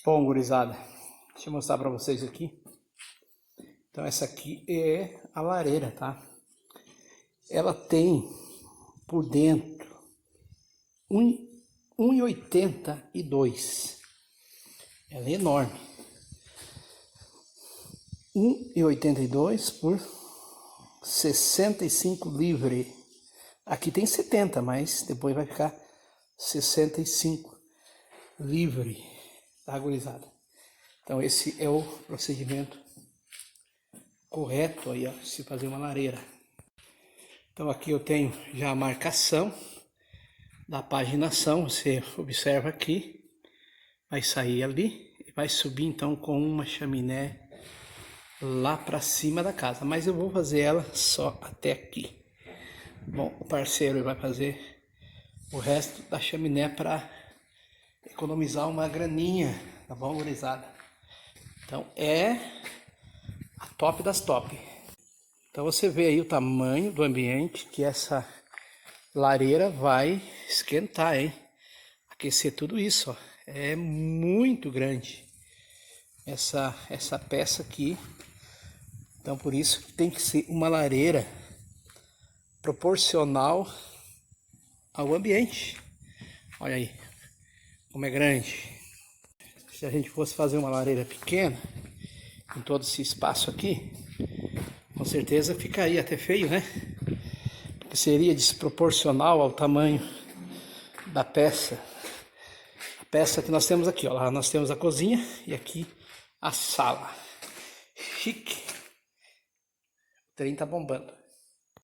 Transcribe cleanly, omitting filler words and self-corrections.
Bom, gurizada, deixa eu mostrar para vocês aqui. Então essa aqui é a lareira, tá? Ela tem por dentro 1,82. Ela é enorme. 1,82 por 65 livre. Aqui tem 70, mas depois vai ficar 65 livre, tá, gurizada? Então esse é o procedimento correto aí, ó, se fazer uma lareira. Então aqui eu tenho já a marcação da paginação, você observa aqui, vai sair ali e vai subir então com uma chaminé lá para cima da casa, mas eu vou fazer ela só até aqui. Bom, o parceiro vai fazer o resto da chaminé para economizar uma graninha, tá bom, gurizada? Então é a top das top. Então você vê aí o tamanho do ambiente que essa lareira vai esquentar, hein? Aquecer tudo isso, ó. É muito grande essa peça aqui. Então por isso que tem que ser uma lareira proporcional ao ambiente. Olha aí como é grande. Se a gente fosse fazer uma lareira pequena, com todo esse espaço aqui, com certeza ficaria até feio, né? Porque seria desproporcional ao tamanho da peça. A peça que nós temos aqui, ó. Lá nós temos a cozinha e aqui a sala. Chique. O trem tá bombando.